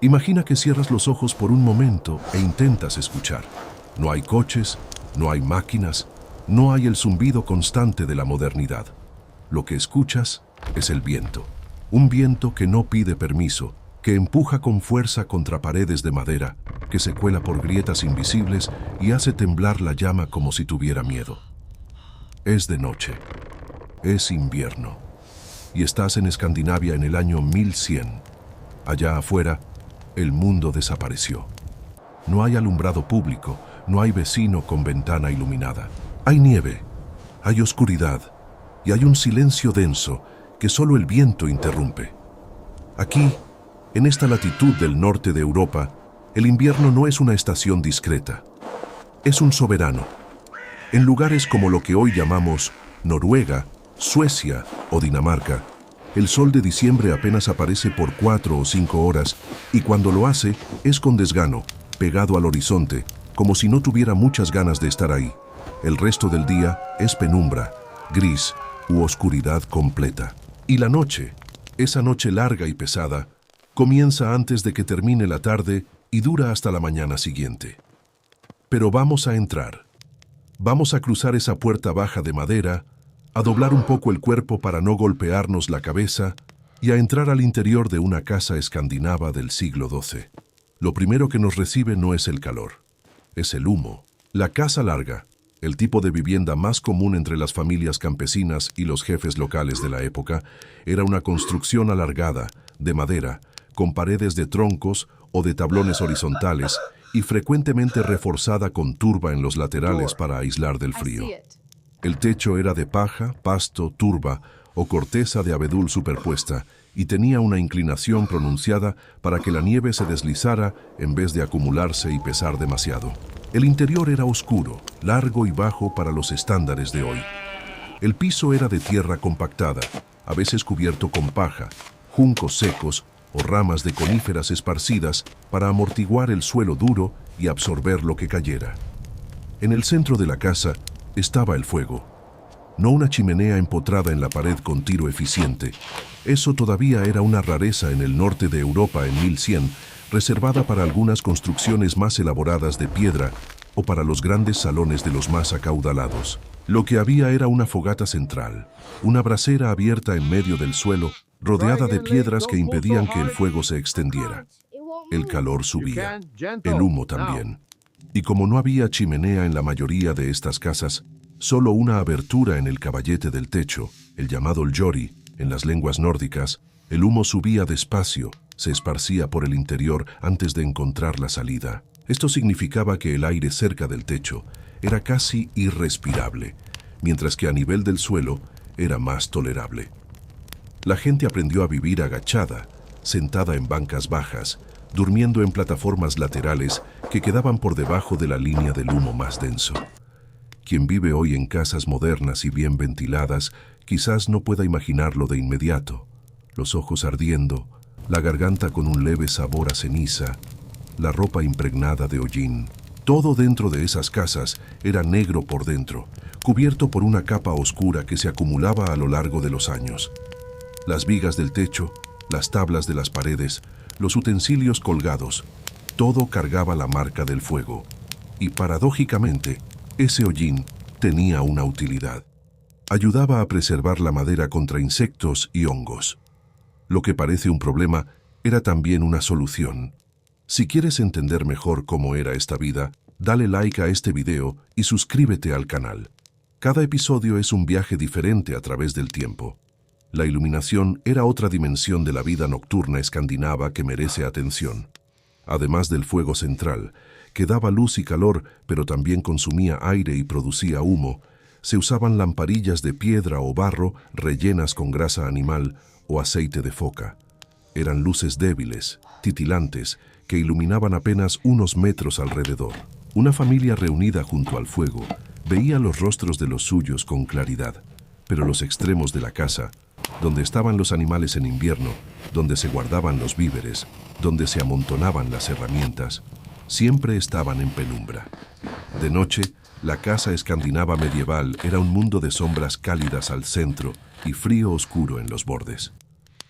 Imagina que cierras los ojos por un momento e intentas escuchar. No hay coches, no hay máquinas, no hay el zumbido constante de la modernidad. Lo que escuchas es el viento. Un viento que no pide permiso, que empuja con fuerza contra paredes de madera, que se cuela por grietas invisibles y hace temblar la llama como si tuviera miedo. Es de noche. Es invierno. Y estás en Escandinavia en el año 1100. Allá afuera, el mundo desapareció. No hay alumbrado público, no hay vecino con ventana iluminada. Hay nieve, hay oscuridad y hay un silencio denso que solo el viento interrumpe. Aquí, en esta latitud del norte de Europa, el invierno no es una estación discreta. Es un soberano. En lugares como lo que hoy llamamos Noruega, Suecia o Dinamarca, el sol de diciembre apenas aparece por 4 o 5 horas y cuando lo hace es con desgano, pegado al horizonte, como si no tuviera muchas ganas de estar ahí. El resto del día es penumbra, gris u oscuridad completa. Y la noche, esa noche larga y pesada, comienza antes de que termine la tarde y dura hasta la mañana siguiente. Pero vamos a entrar. Vamos a cruzar esa puerta baja de madera, a doblar un poco el cuerpo para no golpearnos la cabeza y a entrar al interior de una casa escandinava del siglo XII. Lo primero que nos recibe no es el calor, es el humo. La casa larga, el tipo de vivienda más común entre las familias campesinas y los jefes locales de la época, era una construcción alargada, de madera, con paredes de troncos o de tablones horizontales y frecuentemente reforzada con turba en los laterales para aislar del frío. El techo era de paja, pasto, turba o corteza de abedul superpuesta y tenía una inclinación pronunciada para que la nieve se deslizara en vez de acumularse y pesar demasiado. El interior era oscuro, largo y bajo para los estándares de hoy. El piso era de tierra compactada, a veces cubierto con paja, juncos secos o ramas de coníferas esparcidas para amortiguar el suelo duro y absorber lo que cayera. En el centro de la casa estaba el fuego. No una chimenea empotrada en la pared con tiro eficiente. Eso todavía era una rareza en el norte de Europa en 1100, reservada para algunas construcciones más elaboradas de piedra o para los grandes salones de los más acaudalados. Lo que había era una fogata central, una brasera abierta en medio del suelo, rodeada de piedras que impedían que el fuego se extendiera. El calor subía, el humo también. Y como no había chimenea en la mayoría de estas casas, solo una abertura en el caballete del techo, el llamado ljori, en las lenguas nórdicas, el humo subía despacio, se esparcía por el interior antes de encontrar la salida. Esto significaba que el aire cerca del techo era casi irrespirable, mientras que a nivel del suelo era más tolerable. La gente aprendió a vivir agachada, sentada en bancas bajas, durmiendo en plataformas laterales que quedaban por debajo de la línea del humo más denso. Quien vive hoy en casas modernas y bien ventiladas quizás no pueda imaginarlo de inmediato. Los ojos ardiendo, la garganta con un leve sabor a ceniza, la ropa impregnada de hollín. Todo dentro de esas casas era negro por dentro, cubierto por una capa oscura que se acumulaba a lo largo de los años. Las vigas del techo, las tablas de las paredes, los utensilios colgados, todo cargaba la marca del fuego. Y paradójicamente, ese hollín tenía una utilidad. Ayudaba a preservar la madera contra insectos y hongos. Lo que parece un problema era también una solución. Si quieres entender mejor cómo era esta vida, dale like a este video y suscríbete al canal. Cada episodio es un viaje diferente a través del tiempo. La iluminación era otra dimensión de la vida nocturna escandinava que merece atención. Además del fuego central, que daba luz y calor, pero también consumía aire y producía humo, se usaban lamparillas de piedra o barro rellenas con grasa animal o aceite de foca. Eran luces débiles, titilantes, que iluminaban apenas unos metros alrededor. Una familia reunida junto al fuego veía los rostros de los suyos con claridad, pero los extremos de la casa, donde estaban los animales en invierno, donde se guardaban los víveres, donde se amontonaban las herramientas, siempre estaban en penumbra. De noche, la casa escandinava medieval era un mundo de sombras cálidas al centro y frío oscuro en los bordes.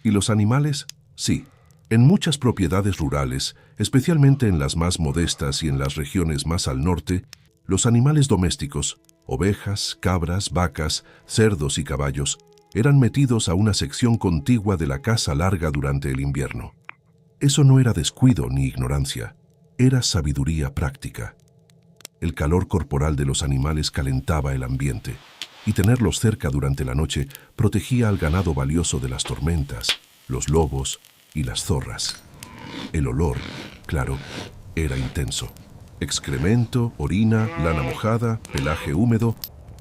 ¿Y los animales? Sí, En muchas propiedades rurales, especialmente en las más modestas y en las regiones más al norte, los animales domésticos, ovejas, cabras, vacas, cerdos y caballos, eran metidos a una sección contigua de la casa larga durante el invierno. Eso no era descuido ni ignorancia, era sabiduría práctica. El calor corporal de los animales calentaba el ambiente, y tenerlos cerca durante la noche protegía al ganado valioso de las tormentas, los lobos y las zorras. El olor, claro, era intenso. Excremento, orina, lana mojada, pelaje húmedo,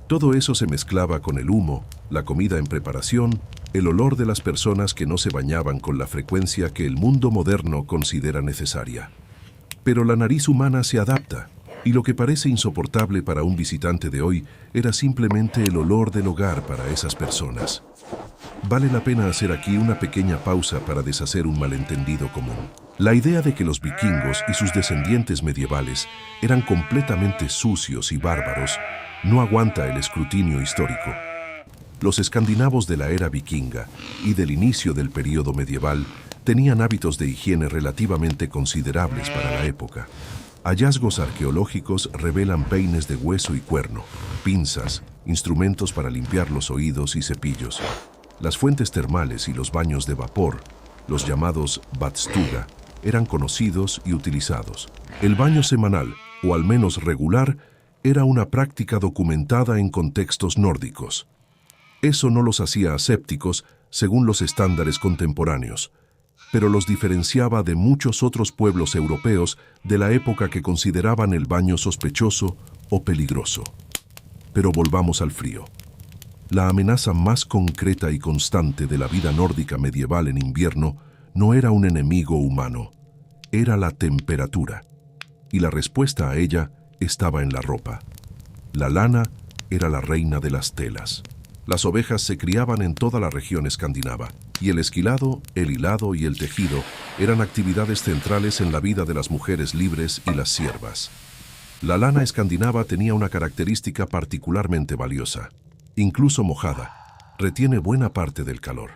todo eso se mezclaba con el humo, la comida en preparación, el olor de las personas que no se bañaban con la frecuencia que el mundo moderno considera necesaria. Pero la nariz humana se adapta, y lo que parece insoportable para un visitante de hoy era simplemente el olor del hogar para esas personas. Vale la pena hacer aquí una pequeña pausa para deshacer un malentendido común. La idea de que los vikingos y sus descendientes medievales eran completamente sucios y bárbaros no aguanta el escrutinio histórico. Los escandinavos de la era vikinga y del inicio del período medieval tenían hábitos de higiene relativamente considerables para la época. Hallazgos arqueológicos revelan peines de hueso y cuerno, pinzas, instrumentos para limpiar los oídos y cepillos. Las fuentes termales y los baños de vapor, los llamados badstuga, eran conocidos y utilizados. El baño semanal, o al menos regular, era una práctica documentada en contextos nórdicos. Eso no los hacía asépticos según los estándares contemporáneos, pero los diferenciaba de muchos otros pueblos europeos de la época que consideraban el baño sospechoso o peligroso. Pero volvamos al frío. La amenaza más concreta y constante de la vida nórdica medieval en invierno no era un enemigo humano, era la temperatura. Y la respuesta a ella estaba en la ropa. La lana era la reina de las telas. Las ovejas se criaban en toda la región escandinava, y el esquilado, el hilado y el tejido eran actividades centrales en la vida de las mujeres libres y las siervas. La lana escandinava tenía una característica particularmente valiosa. Incluso mojada, retiene buena parte del calor.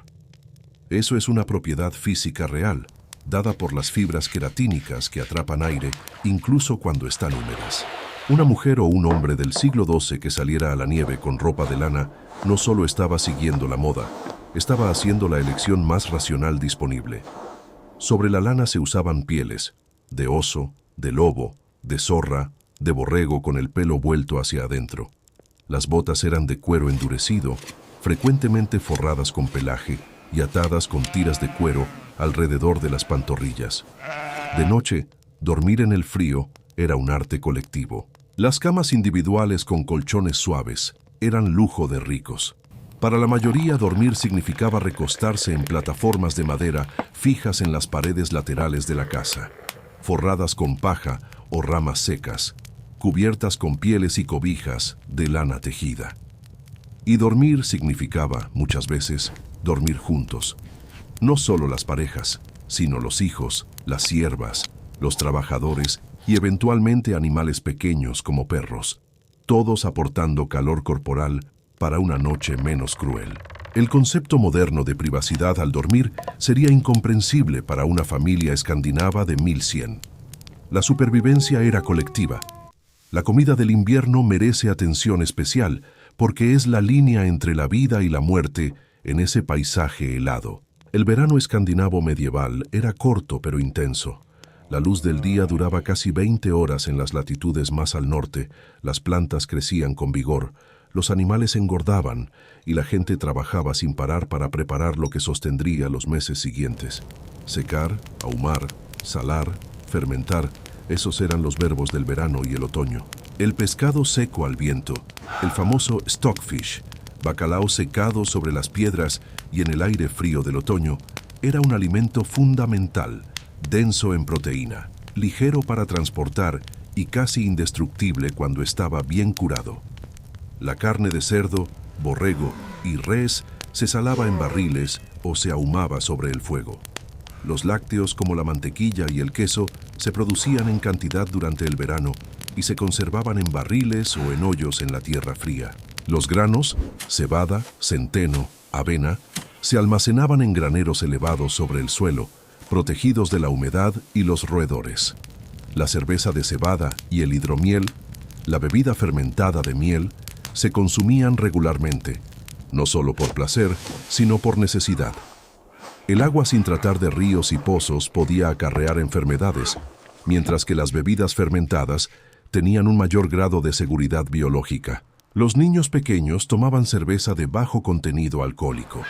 Eso es una propiedad física real, dada por las fibras queratínicas que atrapan aire incluso cuando están húmedas. Una mujer o un hombre del siglo XII que saliera a la nieve con ropa de lana no solo estaba siguiendo la moda, estaba haciendo la elección más racional disponible. Sobre la lana se usaban pieles, de oso, de lobo, de zorra, de borrego con el pelo vuelto hacia adentro. Las botas eran de cuero endurecido, frecuentemente forradas con pelaje y atadas con tiras de cuero alrededor de las pantorrillas. De noche, dormir en el frío era un arte colectivo. Las camas individuales con colchones suaves eran lujo de ricos. Para la mayoría, dormir significaba recostarse en plataformas de madera fijas en las paredes laterales de la casa, forradas con paja o ramas secas, cubiertas con pieles y cobijas de lana tejida. Y dormir significaba, muchas veces, dormir juntos. No solo las parejas, sino los hijos, las siervas, los trabajadores y eventualmente animales pequeños como perros, todos aportando calor corporal para una noche menos cruel. El concepto moderno de privacidad al dormir sería incomprensible para una familia escandinava de 1100. La supervivencia era colectiva. La comida del invierno merece atención especial porque es la línea entre la vida y la muerte en ese paisaje helado. El verano escandinavo medieval era corto pero intenso. La luz del día duraba casi 20 horas en las latitudes más al norte, las plantas crecían con vigor, los animales engordaban y la gente trabajaba sin parar para preparar lo que sostendría los meses siguientes. Secar, ahumar, salar, fermentar, esos eran los verbos del verano y el otoño. El pescado seco al viento, el famoso stockfish, bacalao secado sobre las piedras y en el aire frío del otoño, era un alimento fundamental, denso en proteína, ligero para transportar y casi indestructible cuando estaba bien curado. La carne de cerdo, borrego y res se salaba en barriles o se ahumaba sobre el fuego. Los lácteos como la mantequilla y el queso se producían en cantidad durante el verano y se conservaban en barriles o en hoyos en la tierra fría. Los granos, cebada, centeno, avena, se almacenaban en graneros elevados sobre el suelo protegidos de la humedad y los roedores. La cerveza de cebada y el hidromiel, la bebida fermentada de miel, se consumían regularmente, no solo por placer, sino por necesidad. El agua sin tratar de ríos y pozos podía acarrear enfermedades, mientras que las bebidas fermentadas tenían un mayor grado de seguridad biológica. Los niños pequeños tomaban cerveza de bajo contenido alcohólico,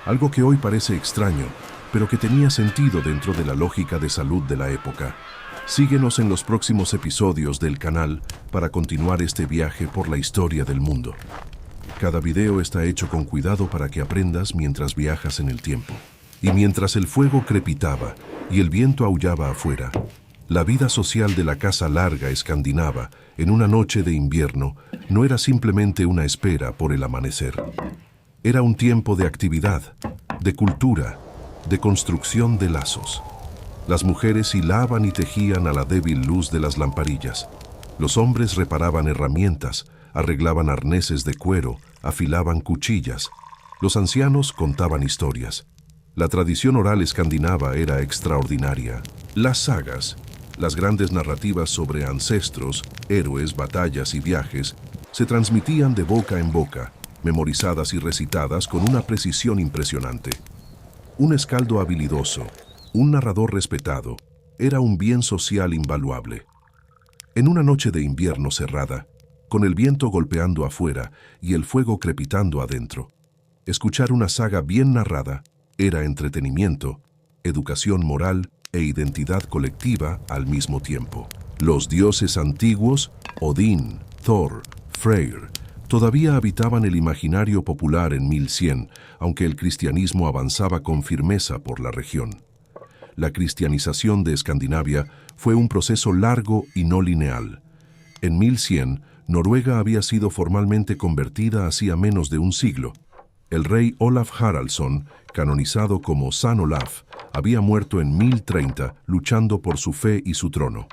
algo que hoy parece extraño, pero que tenía sentido dentro de la lógica de salud de la época. Síguenos en los próximos episodios del canal para continuar este viaje por la historia del mundo. Cada video está hecho con cuidado para que aprendas mientras viajas en el tiempo. Y mientras el fuego crepitaba y el viento aullaba afuera, la vida social de la casa larga escandinava en una noche de invierno no era simplemente una espera por el amanecer. Era un tiempo de actividad, de cultura, de construcción de lazos. Las mujeres hilaban y tejían a la débil luz de las lamparillas. Los hombres reparaban herramientas, arreglaban arneses de cuero, afilaban cuchillas. Los ancianos contaban historias. La tradición oral escandinava era extraordinaria. Las sagas, las grandes narrativas sobre ancestros, héroes, batallas y viajes, se transmitían de boca en boca, memorizadas y recitadas con una precisión impresionante. Un escaldo habilidoso, un narrador respetado, era un bien social invaluable. En una noche de invierno cerrada, con el viento golpeando afuera y el fuego crepitando adentro, escuchar una saga bien narrada era entretenimiento, educación moral e identidad colectiva al mismo tiempo. Los dioses antiguos, Odín, Thor, Freyr, todavía habitaban el imaginario popular en 1100, aunque el cristianismo avanzaba con firmeza por la región. La cristianización de Escandinavia fue un proceso largo y no lineal. En 1100, Noruega había sido formalmente convertida hacía menos de un siglo. El rey Olaf Haraldsson, canonizado como San Olaf, había muerto en 1030 luchando por su fe y su trono.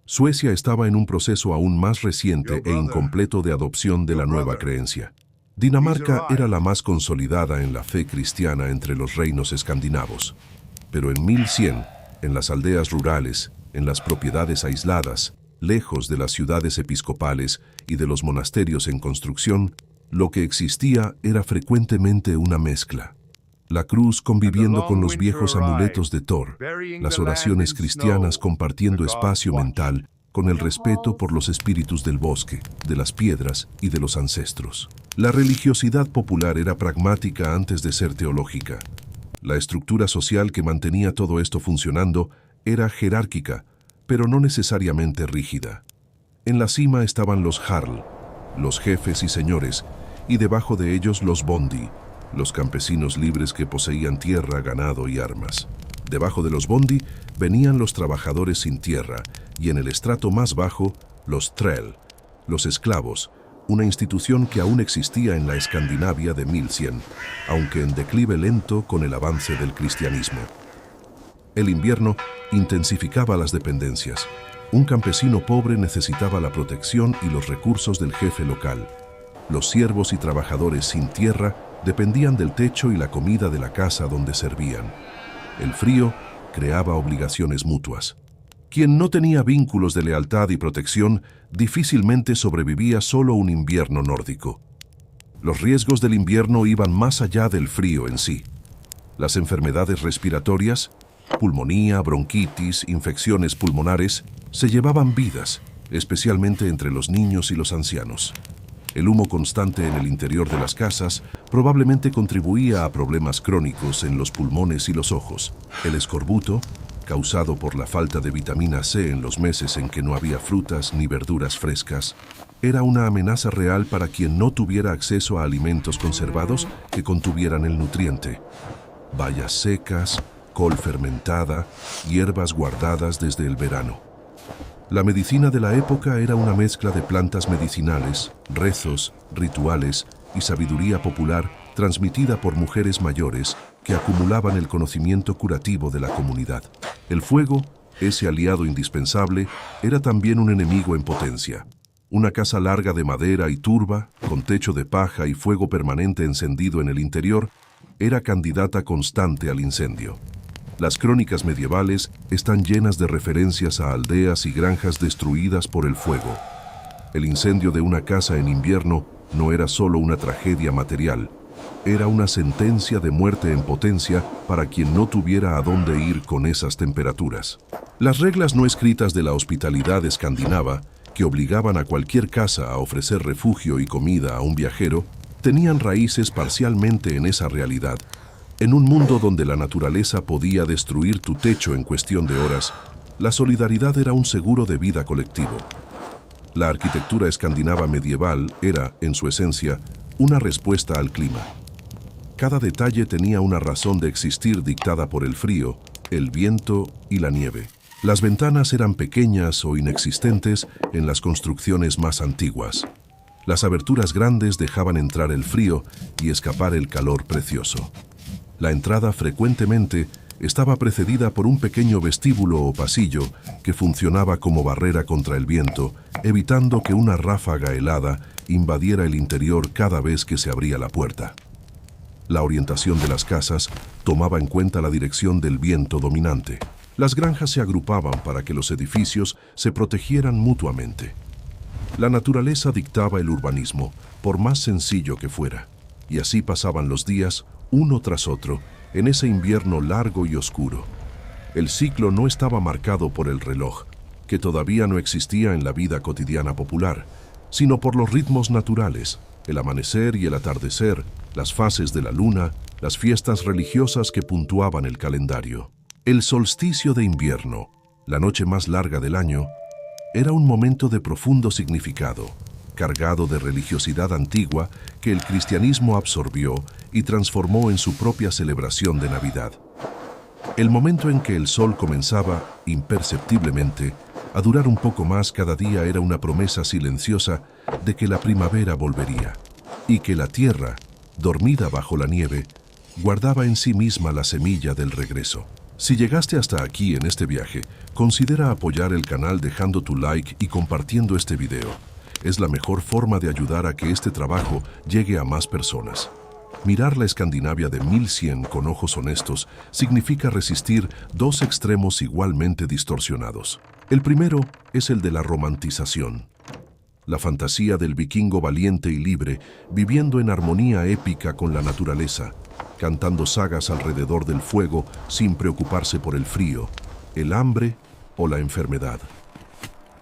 Suecia estaba en un proceso aún más reciente e incompleto de adopción de la nueva creencia. Dinamarca era la más consolidada en la fe cristiana entre los reinos escandinavos. Pero en 1100, en las aldeas rurales, en las propiedades aisladas, lejos de las ciudades episcopales y de los monasterios en construcción, lo que existía era frecuentemente una mezcla. La cruz conviviendo con los viejos amuletos de Thor, las oraciones cristianas compartiendo espacio mental con el respeto por los espíritus del bosque, de las piedras y de los ancestros. La religiosidad popular era pragmática antes de ser teológica. La estructura social que mantenía todo esto funcionando era jerárquica, pero no necesariamente rígida. En la cima estaban los jarl, los jefes y señores, y debajo de ellos los bondi, los campesinos libres que poseían tierra, ganado y armas. Debajo de los bondi venían los trabajadores sin tierra, y en el estrato más bajo, los træl, los esclavos, una institución que aún existía en la Escandinavia de 1100, aunque en declive lento con el avance del cristianismo. El invierno intensificaba las dependencias. Un campesino pobre necesitaba la protección y los recursos del jefe local. Los siervos y trabajadores sin tierra dependían del techo y la comida de la casa donde servían. El frío creaba obligaciones mutuas. Quien no tenía vínculos de lealtad y protección difícilmente sobrevivía solo un invierno nórdico. Los riesgos del invierno iban más allá del frío en sí. Las enfermedades respiratorias, pulmonía, bronquitis, infecciones pulmonares, se llevaban vidas, especialmente entre los niños y los ancianos. El humo constante en el interior de las casas probablemente contribuía a problemas crónicos en los pulmones y los ojos. El escorbuto, causado por la falta de vitamina C en los meses en que no había frutas ni verduras frescas, era una amenaza real para quien no tuviera acceso a alimentos conservados que contuvieran el nutriente. Bayas secas, col fermentada, hierbas guardadas desde el verano. La medicina de la época era una mezcla de plantas medicinales, rezos, rituales y sabiduría popular transmitida por mujeres mayores que acumulaban el conocimiento curativo de la comunidad. El fuego, ese aliado indispensable, era también un enemigo en potencia. Una casa larga de madera y turba, con techo de paja y fuego permanente encendido en el interior, era candidata constante al incendio. Las crónicas medievales están llenas de referencias a aldeas y granjas destruidas por el fuego. El incendio de una casa en invierno no era solo una tragedia material, era una sentencia de muerte en potencia para quien no tuviera a dónde ir con esas temperaturas. Las reglas no escritas de la hospitalidad escandinava, que obligaban a cualquier casa a ofrecer refugio y comida a un viajero, tenían raíces parcialmente en esa realidad. En un mundo donde la naturaleza podía destruir tu techo en cuestión de horas, la solidaridad era un seguro de vida colectivo. La arquitectura escandinava medieval era, en su esencia, una respuesta al clima. Cada detalle tenía una razón de existir dictada por el frío, el viento y la nieve. Las ventanas eran pequeñas o inexistentes en las construcciones más antiguas. Las aberturas grandes dejaban entrar el frío y escapar el calor precioso. La entrada frecuentemente estaba precedida por un pequeño vestíbulo o pasillo que funcionaba como barrera contra el viento, evitando que una ráfaga helada invadiera el interior cada vez que se abría la puerta. La orientación de las casas tomaba en cuenta la dirección del viento dominante. Las granjas se agrupaban para que los edificios se protegieran mutuamente. La naturaleza dictaba el urbanismo, por más sencillo que fuera, y así pasaban los días, uno tras otro, en ese invierno largo y oscuro. El ciclo no estaba marcado por el reloj, que todavía no existía en la vida cotidiana popular, sino por los ritmos naturales, el amanecer y el atardecer, las fases de la luna, las fiestas religiosas que puntuaban el calendario. El solsticio de invierno, la noche más larga del año, era un momento de profundo significado, cargado de religiosidad antigua que el cristianismo absorbió y transformó en su propia celebración de Navidad. El momento en que el sol comenzaba, imperceptiblemente, a durar un poco más cada día era una promesa silenciosa de que la primavera volvería, y que la tierra, dormida bajo la nieve, guardaba en sí misma la semilla del regreso. Si llegaste hasta aquí en este viaje, considera apoyar el canal dejando tu like y compartiendo este video. Es la mejor forma de ayudar a que este trabajo llegue a más personas. Mirar la Escandinavia de 1100 con ojos honestos significa resistir dos extremos igualmente distorsionados. El primero es el de la romantización. La fantasía del vikingo valiente y libre, viviendo en armonía épica con la naturaleza, cantando sagas alrededor del fuego sin preocuparse por el frío, el hambre o la enfermedad.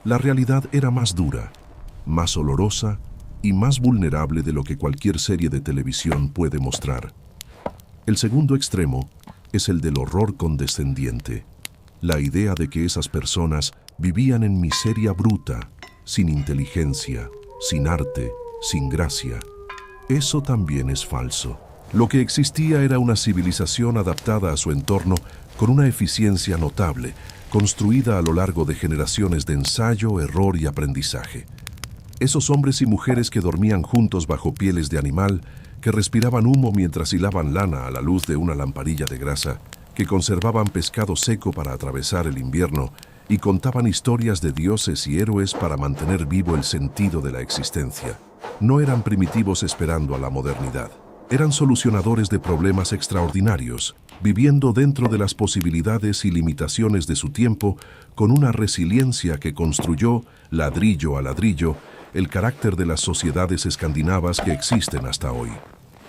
La realidad era más dura, más olorosa y más vulnerable de lo que cualquier serie de televisión puede mostrar. El segundo extremo es el del horror condescendiente, la idea de que esas personas vivían en miseria bruta, sin inteligencia, sin arte, sin gracia. Eso también es falso. Lo que existía era una civilización adaptada a su entorno con una eficiencia notable, construida a lo largo de generaciones de ensayo, error y aprendizaje. Esos hombres y mujeres que dormían juntos bajo pieles de animal, que respiraban humo mientras hilaban lana a la luz de una lamparilla de grasa, que conservaban pescado seco para atravesar el invierno y contaban historias de dioses y héroes para mantener vivo el sentido de la existencia. No eran primitivos esperando a la modernidad. Eran solucionadores de problemas extraordinarios, viviendo dentro de las posibilidades y limitaciones de su tiempo, con una resiliencia que construyó, ladrillo a ladrillo, el carácter de las sociedades escandinavas que existen hasta hoy.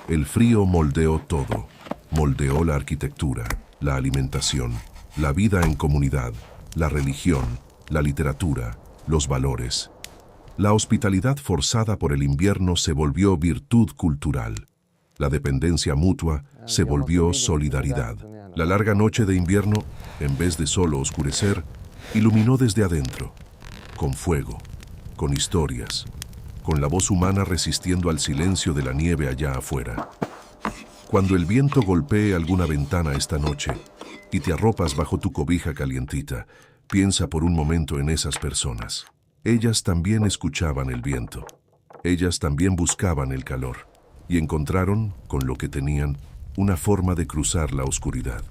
El frío moldeó todo. Moldeó la arquitectura, la alimentación, la vida en comunidad, la religión, la literatura, los valores. La hospitalidad forzada por el invierno se volvió virtud cultural. La dependencia mutua se volvió solidaridad. La larga noche de invierno, en vez de solo oscurecer, iluminó desde adentro, con fuego, con historias, con la voz humana resistiendo al silencio de la nieve allá afuera. Cuando el viento golpee alguna ventana esta noche y te arropas bajo tu cobija calientita, piensa por un momento en esas personas. Ellas también escuchaban el viento. Ellas también buscaban el calor. Y encontraron, con lo que tenían, una forma de cruzar la oscuridad.